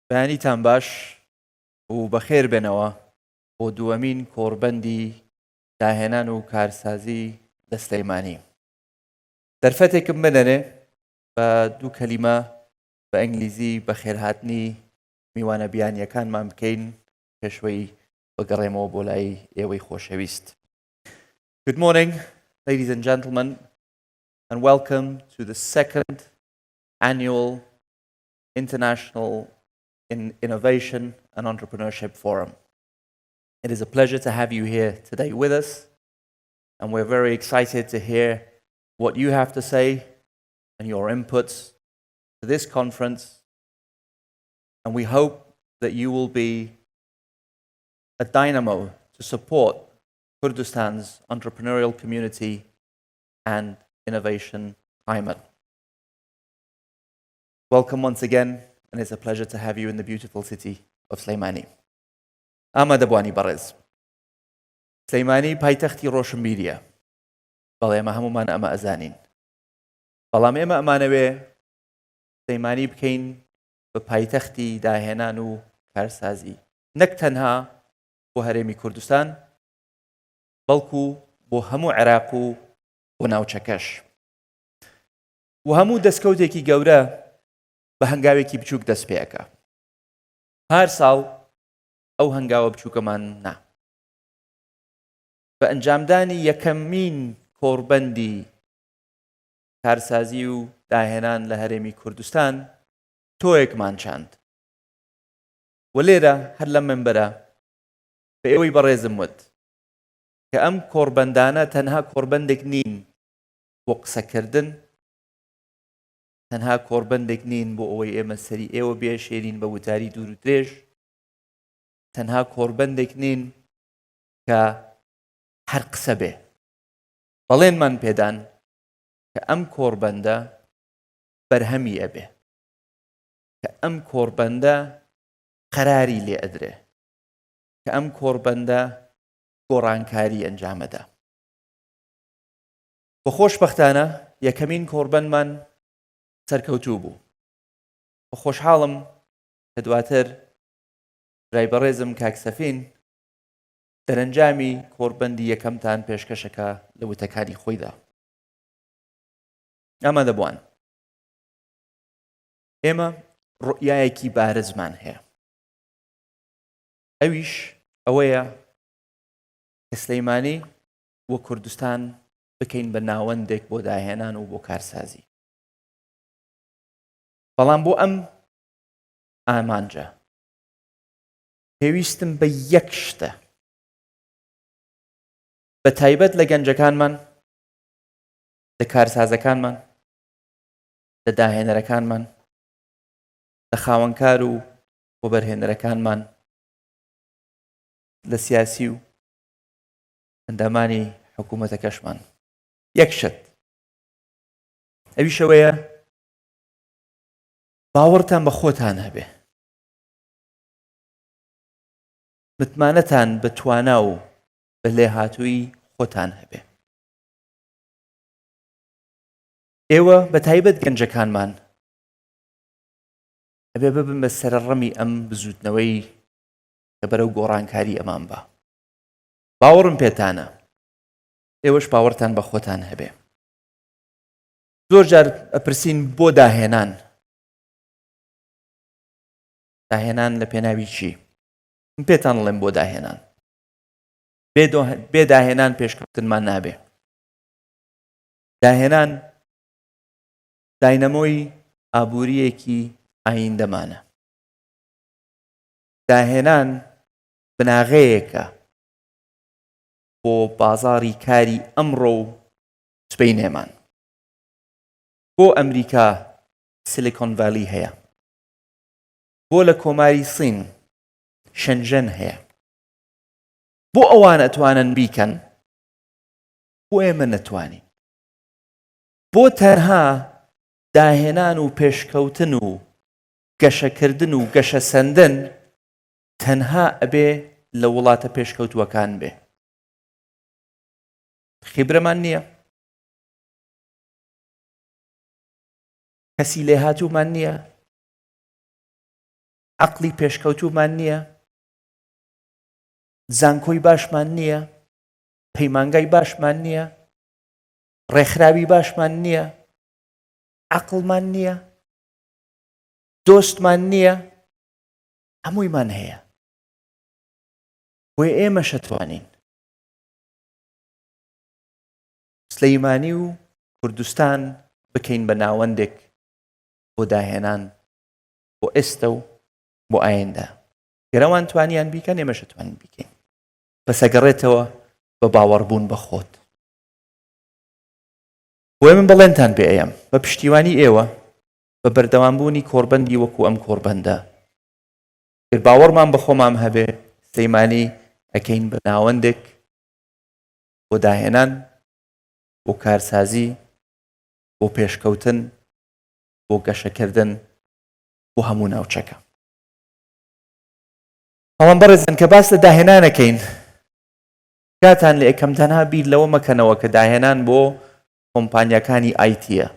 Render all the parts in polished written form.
بەیانیتان باش و بەخێر بێنەوە بۆ دووەمین کۆڕبەندی داهێنان و کارسازی لە سلەیمانی. دەرفەتێکم بنەرێ بە دوو کەلیمە بە ئەنگلیزی بەخێرهاتنی میوانە بیانیەکانمان بکەین پێشوەی بگەڕێمەوە بۆ لای ئێوەی خۆشەویست. Good morning, ladies and gentlemen, and welcome to the second annual International Innovation and Entrepreneurship Forum. It is a pleasure to have you here today with us, and we're very excited to hear what you have to say and your inputs to this conference, and we hope that you will be a dynamo to support Kurdistan's entrepreneurial community and innovation climate. Welcome once again, and it's a pleasure to have you in the beautiful city of Sleimani. Ahmad Abwani Barez. Sleimani paytaxti Roshanbiriya. بەڵێ ئێمە هەمومان ئەمە ئەزانین. بەڵام ئێمە ئەمانەوێ سلەیمانی بکەین بە پایتەختی داهێنان و کارسازی، نەک تەنها بۆ هەرێمی کوردستان، بەڵکو بۆ هەموو عێراق و بۆ ناوچەکەش. و هەموو دەستکەوتێکی گەورە بە هەنگاوێکی بچووک دەست پێەکە. هەر ساڵ ئەو هەنگاوە بچووکەمان نا. بە ئەنجامدانی یەکەمین کۆڕبەندی کارسازی و داهێنان لە هەرێمی کوردستان تۆیەکمان چاند. و لێرە هەر لەم منبەرە بە ئێوەی بەڕێزم وت کە ئەم کۆڕبەندانە تەنها کۆڕبەندێک نین بۆ قسەکردن، تەنها کۆڕبەندێک نین بۆ ئەوەی ئێمە سەری ئێوە بێشێرین بە وتاری دوور و درێژ، تەنها کۆڕبەندێک نین کە هەر قسە بێ. بەڵێنمان پێدان کە ئەم کۆڕبەندە بەرهەمی ئەبێ، کە ئەم کۆڕبەندە قەراری لێ ئەدرێ، کە ئەم کۆڕبەندە گۆڕانکاری ئەنجامەدا. بە خۆشبەختانە یەکەمین کۆڕبەندمان سەرکەوتوو بوو. بە خۆشحاڵم کە دواتر برای بەڕێزم کاک سەفین دەرەنجامی کۆڕبەندی یەکەمتان پێشکەشەکە لە وتەکانی خۆیدا. ئامادە بووان. ئێمە ڕوئیایەکی بارزمان هەیە. ئەویش ئەوەیە کە سلەیمانی و کوردستان بکەین بە ناوەندێک بۆ داهێنان و بۆ کارسازی. بەڵام بۆ ئەم ئامانجە پێویستم بە یەک شتە، بە تایبەت لە گەنجەکانمان، لە کارسازەکانمان، لە داهێنەرەکانمان، لە خاوەنکار و وەبەرهێنەرەکانمان، لە سیاسی و ئەندامانی حکوومەتەکەشمان. یەک شت، ئەویشەوەیە باوەڕتان بە خۆتان هەبێ، متمانەتان بە توانا و بە لێهاتووی خۆتان هەبێ. ئێوە بە تایبەت گەنجەکانمان ئەبێ ببن بە سەرڕەمی ئەم بزوتنەوەی کە بەرەو گۆڕانکاری ئەمان بە. باوەڕم پێتانە، ئێوەش باوەڕتان بە خۆتان هەبێ. زۆر جار ئەپرسین بۆ داهێنان. داهێنان لە پێناوی چی؟ من پێتان ئەڵێم بۆ داهێنان. بێ داهێنان پێشکەوتنمان نابێ. داهێنان داینەمۆی ئابووریەکی ئایندەمانە. داهێنان بناغەیەکە بۆ بازاڕی کاری ئەمڕۆ و سبەینێمان. بۆ ئەمریکا سیلیکۆن ڤالی هەیە، بۆ لە کۆماری سین شەنژەن هەیە. بۆ ئەوان ئەتوانن بیکەن، بۆ ئێمە نەتوانین. بۆ تەنها داهێنان و پێشکەوتن و گەشەکردن و گەشە سەندن تەنها ئەبێ لە وڵاتە پێشکەوتووەکان بێ. خیبرەمان نییە، کەسی لێهاتوومان نییە، عەقڵی پێشکەوتومان نییە، زانکۆی باشمان نییە، پەیمانگای باشمان نییە، ڕێکخراوی باشمان نییە، عەقڵمان نییە، دۆستمان نییە، هەموویمان هەیە. بۆیە ئێمەش ئەتوانین سلەیمانی و کوردستان بکەین بە ناوەندێک بۆ داهێنان بۆ ئێستا و بۆ ئایندا. گەرەوان توانیان بیکەن ئێمەش ئەتوانین بیکەین. بەس ئەگەڕێتەوە بە باوەڕبوون بە خۆت. بۆیە من بەڵێنتان پێ ئەیەم بە پشتیوانی ئێوە بە بەردەوامبوونی کۆڕبەندی وەکو ئەم کۆڕبەندە، گر باوەڕمان بە خۆمان هەبێ سلەیمانی ئەکەین بە ناوەندێک بۆ داهێنان، بۆ کارسازی، بۆ پێشکەوتن، بۆ گەشەکردن بۆ هەموو ناوچەکە. ئەوان بەڕێزن کە باس لە داهێنانەکەین، کاتان لە یەکەم تەنها بیر لەوە مەکەنەوە کە داهێنان بۆ کۆمپانیەکانی ئایتیە،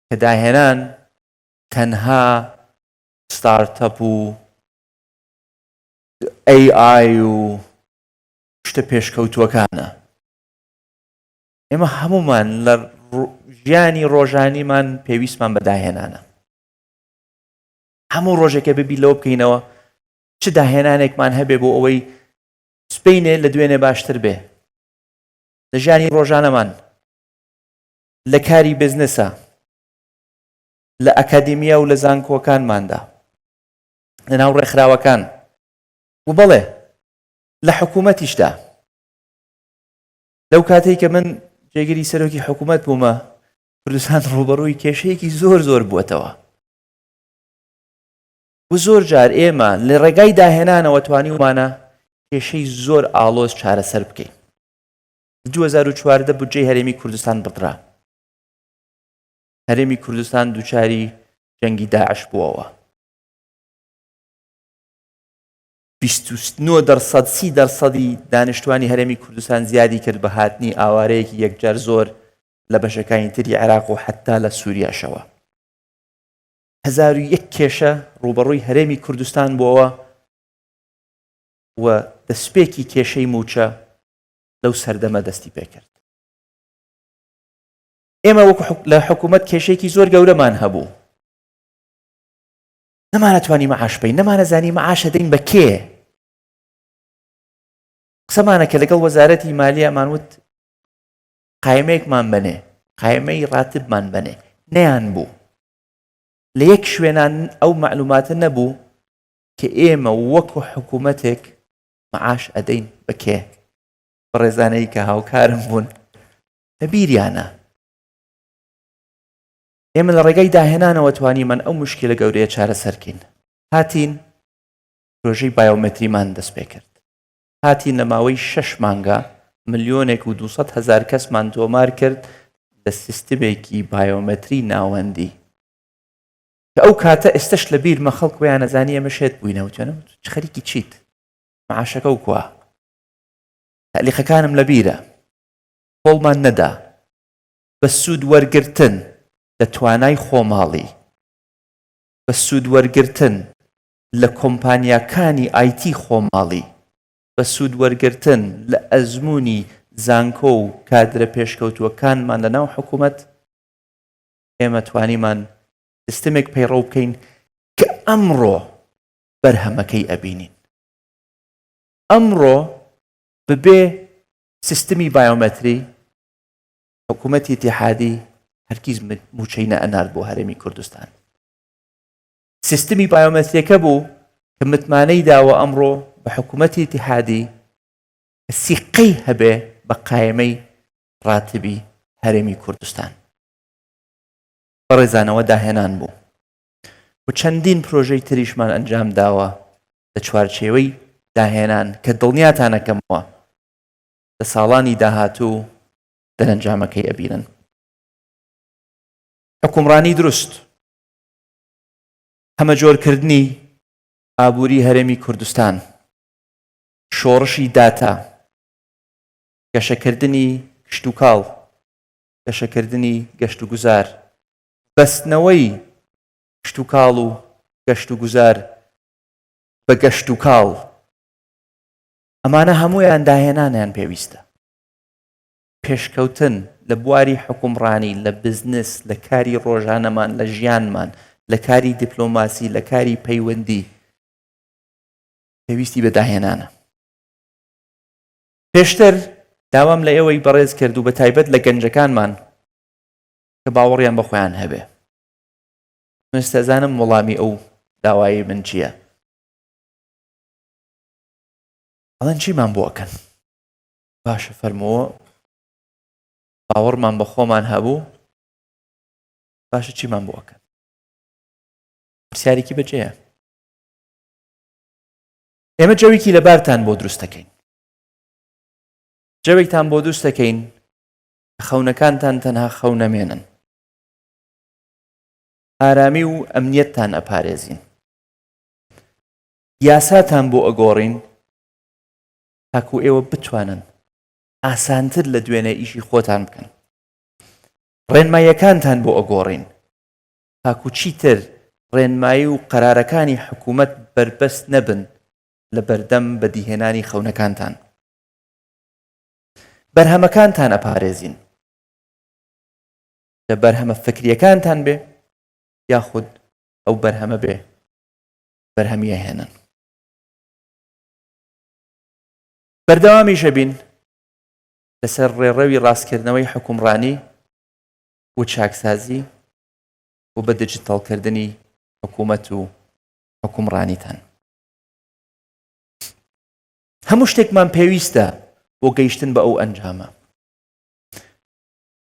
کە داهێنان تەنها ستارتەپ و AI و شتە پێشکەوتووەکانە. ئێمە هەمومان لە ژیانی ڕۆژانیمان پێویستمان بە داهێنانە. هەموو ڕۆژێکە ببی لەوە بکەینەوە چ داهێنانێکمان هەبێ بۆ ئەوەی سبەینێ لە دوێنێ باشتر بێ لە ژیانی ڕۆژانەمان، لە کاری بزنسە، لە ئەکادیمیا و لە زانکۆکانماندا، لە ناو ڕێکخراوەکان و بەڵێ لە حکوومەتیشدا. لەو کاتێک کە من جێگیری سەرۆکی حکوومەت بوومە، کوردستان ڕوبەڕووی کێشەیەکی زۆر بووەتەوە. و زۆر جار ئێمە لە ڕێگای داهێنانەوە توانیومانە کێشەی زۆر ئاڵۆز چارەسەر بکەین. 2014 بودجەی هەرێمی کوردستان بڕا. هەرێمی کوردستان دووچاری جەنگی داعش بووەوە. 29% دانیشتوانی هەرێمی کوردستان زیادی کرد بە هاتنی ئاوارەیەکی یەکجار زۆر لە بەشەکانی تری عێراق و حتا لە سووریاشەوە. 1001 کێشە ڕوبەڕووی هەرێمی کوردستان بووەوە و دەستپێکی کێشەی موچە لەو سەردەمە دەستی پێکرد. ئێمە وەکو لە حکوومەت کێشەیەکی زۆر گەورەمان هەبوو. نەمانەتوانی مەعاش بین، نەمانەزانی مەعاشە دەین بە کێ. قسەمانە کە لەگەڵ وەزارەتی مالیەمان وت قایمەیەکمان بنێ، قایمەی ڕاتبمان بنێ، نەیان بوو. لە یەک شوێنان ئەو معلوماتە نەبوو کە ئێمە وەکو حکوومەتێک مەعاش ئەدەین بە کێ. بەڕێزانەی کە هاوکارم بوون لەبیریانە. ئێمە لە ڕێگەی داهێنانەوە توانیمان ئەو مشکلە گەورەیە چارەسەرکەین. هاتین پرۆژەی بایۆمەتریمان دەست پێ کرد. هاتین لە ماوەی 6 مانگە 1,200,000 کەسمان تۆمار کرد لە سیستمێکی بایۆمەتری ناوەندی کە ئەو کاتە ئێستش لە بیرمە خەڵک ویان نەزانی ئێمە شێت بووینەوە توێنم چ خەریکی چیت مەعاشەکە و کووە. تەلیقەکانم لە بیرە، پۆڵمان نەدا بە سوود وەرگرتن لە توانای خۆماڵی، بە سوود وەرگرتن لە کۆمپانیاکانی ئایتی خۆماڵی، بە سوود وەرگرتن لە ئەزموونی زانکۆ و کادرە پێشکەوتووەکانمان لە ناو حکوومەت، ئێمە توانیمان سیستمێک پەیڕەو بکەین کە ئەمڕۆ بەرهەمەکەی ئەبینین. ئەمڕۆ ببێ سیستمی بایۆمەتری حکوومەتی ئیتیحادی هەرگیز موچەی نەئەنارد بۆ هەرێمی کوردستان. سیستمی بایۆمەتریەکە بوو کە متمانەی داوە ئەمڕۆ بە حکوومەتی ئیتیحادی سیقەی هەبێ بە قایمەی ڕاتبی هەرێمی کوردستان. بەڕێزانەوە داهێنان بوو و چەندین پرۆژەی تریشمان ئەنجام داوە لە چوارچێوەی داهێنان کە دڵنیاتانەکەمەوە لە ساڵانی داهاتوو دەرەنجامەکەی ئەبینن. حکومڕانی دروست، هەمەجۆرکردنی ئابووری هەرێمی کوردستان، شۆڕشی داتا، گەشەکردنی کشت و کاڵ، گەشەکردنی گەشت و گوزار، بەستنەوەی کشت و کاڵ و گەشت و گوزار بە گەشت و کاڵ ئەمانە هەموویان داهێنانیان پێویستە. پێشکەوتن لە بواری حکومڕانی، لە بزنس، لە کاری ڕۆژانەمان، لە ژیانمان، لە کاری دیپلۆماسی، لە کاری پەیوەندی پێویستی بە داهێنانە. پێشتر داوام لە ئێوەی بەڕێز کرد و بە تایبەت لە گەنجەکانمان کە باوەڕیان بەخۆیان هەبێ. مستەزانم وەڵامی ئەو داوای من چییە؟ ئەڵەن چیمان بۆکەن؟ باشە فەرمەوە باوەڕمان بە خۆمان هەبوو، باشە چیمان بۆکەن؟ پرسیارێکی بەجێیە. ئێمە جەوێکی لەبارتان بۆ دروست دەکەین. جەوێکتان بۆ دروست دەکەین کە خەونەکانتان تەنها خەو نەمێنن. ئارامی و ئەمنیەتتان ئەپارێزین. یاساتان بۆ ئەگۆڕین تاکو ئێوە بتوانن ئاسانتر لە دوێنێ ئیشی خۆتان بکەن. ڕێنماییەکانتان بۆ ئەگۆڕین تاکو چیتر ڕێنمایی و قەرارەکانی حکوومەت بەربەست نەبن لە بەردەم بەدیهێنانی خەونەکانتان. بەرهەمەکانتان ئەپارێزین لە بەرهەمە فکریەکانتان بێ یاخود ئەو بەرهەمە بێ بەرهەمیە هێنن. بەردەوامیشە بین لەسەر ڕێڕەوی ڕاستکردنەوەی حکومڕانی و چاکسازی و بە دیجیتاڵکردنی حکوومەت و حکومڕانیتان. هەموو شتێکمان پێویستە بۆ گەیشتن بە ئەو ئەنجامە.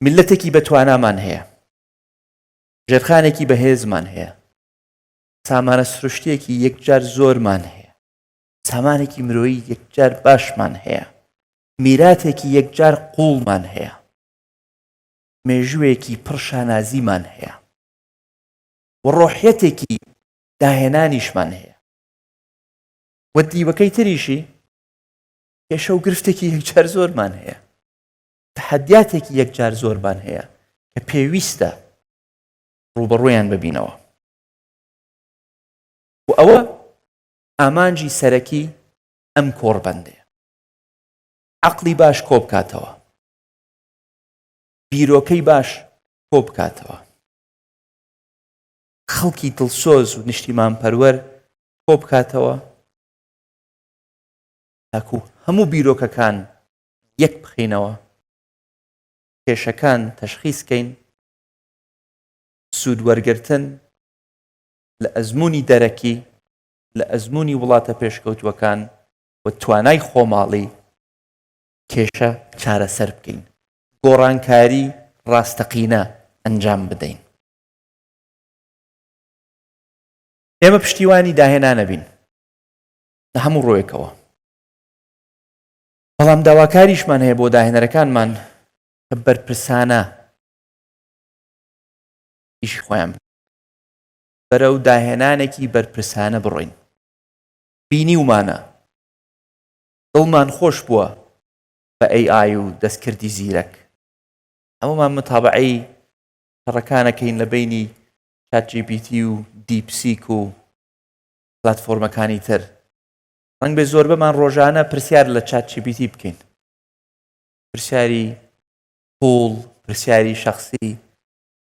میلەتێکی بەتوانامان هەیە، ژێرخانێکی بەهێزمان هەیە، سامانە سروشتیەکی یەکجار زۆرمان هەیە، سامانێکی مرۆیی یەکجار باشمان هەیە، میراتێکی یەکجار قوڵمان هەیە، مێژوویەکی پڕ شانازیمان هەیە و ڕۆحیەتێکی داهێنانیشمان هەیە و دیوەکەی تریشی کێشە و گرفتێکی یەکجار زۆرمان هەیە، تەحەدیاتێکی یەکجار زۆرمان هەیە کە پێویستە ڕوبەڕوویان ببینەوە. و ئەوە ئامانجی سەرەکی ئەم کۆڕبەندەیە. عەقڵی باش کۆ بکاتەوە، بیرۆکەی باش کۆ بکاتەوە، خەڵکی دڵسۆز و نیشتیمان پەروەر کۆ بکاتەوە تاکو هەموو بیرۆکەکان یەک بخینەوە، کێشەکان تەشخیصکەین، سوود وەرگرتن لە ئەزموونی دەرەکی، لە ئەزموونی وڵاتە پێشکەوتووەکان و توانای خۆماڵی کێشە چارەسەر بکەین، گۆڕانکاری ڕاستەقینە ئەنجام بدەین. ئێمە پشتیوانی داهێنانە بین لە هەموو ڕۆیەکەوە، بەڵام داواکاریشمان هەیە بۆ داهێنەرەکانمان کە بەرپرسانە ئیشی خۆیان بەرەو داهێنانێکی بەرپرسانە بڕۆین. بینی ومانە دڵمان خۆش بووە بە AI و دەستکردی زیرەک. هەمومان متابعەی پەڕەکانەکەین لە بینی ChatGPT و دیپسیک و پلاتفۆرمەکانی تر. ڕەنگ بێ زۆربەمان ڕۆژانە پرسیار لە ChatGPT بکەین، پرسیاری پوڵ، پرسیاری شەخسی،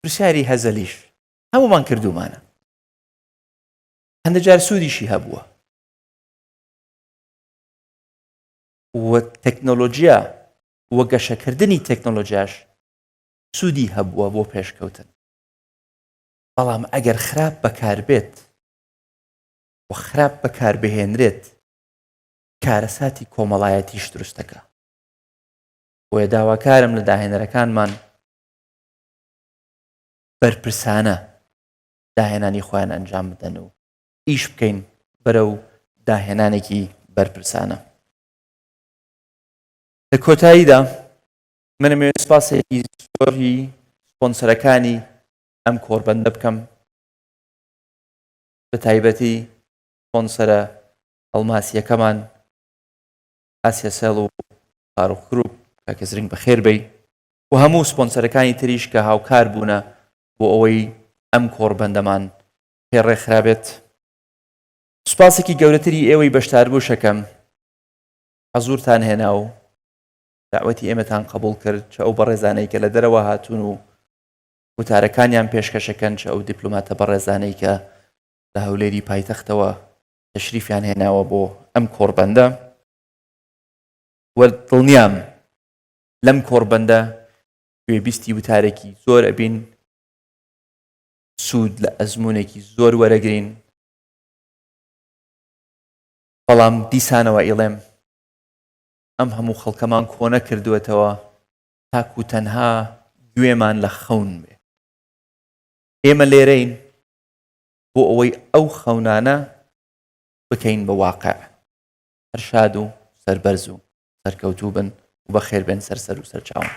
پرسیاری هەزەلیش هەمومان کردومانە. هەندە جار سوودیشی هەبووە و تەکنۆلۆژیا و گەشەکردنی تەکنۆلۆژیاش سوودی هەبووە بۆ پێشکەوتن. بەڵام ئەگەر خراپ بەکار بێت و خراپ بەکار بهێنرێت کارەساتی کۆمەڵایەتیش دروست دەکات. بۆیە داواکارم لە داهێنەرەکانمان بەرپرسانە داهێنانی خۆیان ئەنجام بدەن و ئیش بکەین بەرەو داهێنانێکی بەرپرسانە. لە کۆتاییدا منەوێت سپاسێکی زۆری سپۆنسەرەکانی ئەم کۆڕبەندە بکەم، بە تایبەتی سپۆنسەرە ئەڵماسیەکەمان ئاسیا سێڵ و فاروق گروپ کاکە زرنگ بەخێر بێی و هەموو سپۆنسەرەکانی تریش کە هاوکار بوونە بۆ ئەوەی ئەم کۆڕبەندەمان پێڕێکخرابێت. سوپاسێکی گەورەتری ئێوەی بەشدار بوو شەکەم حەزوورتان هێنا و داوەتی ئێمەتان قبول کرد چە ئەو بەڕێزانەی کە لە دەرەوە هاتوون و وتارەکانیان پێشکەشەکەن چە ئەو دیپلۆماتە بەڕێزانەی کە لە هەولێری پایتەختەوە تەشریفیان هێناوە بۆ ئەم کۆڕبەندە دڵنیام لەم کۆڕبەندە گوێبیستی وتارێکی زۆر ئەبین سوود لە ئەزمونێکی زۆر وەرەگرین بەڵام دیسانەوە ئیڵێم ئەم هەموو خەڵکەمان کۆنە کردوێتەوە تاکو تەنها گوێمان لە خەون بێ ئێمە لێرەین بۆ ئەوەی ئەو خەونانە بکەین بە واقع هەر شاد و سەربەرز و سەرکەوتوو بن و بەخێر بێن سەرسەر و سەرچاوم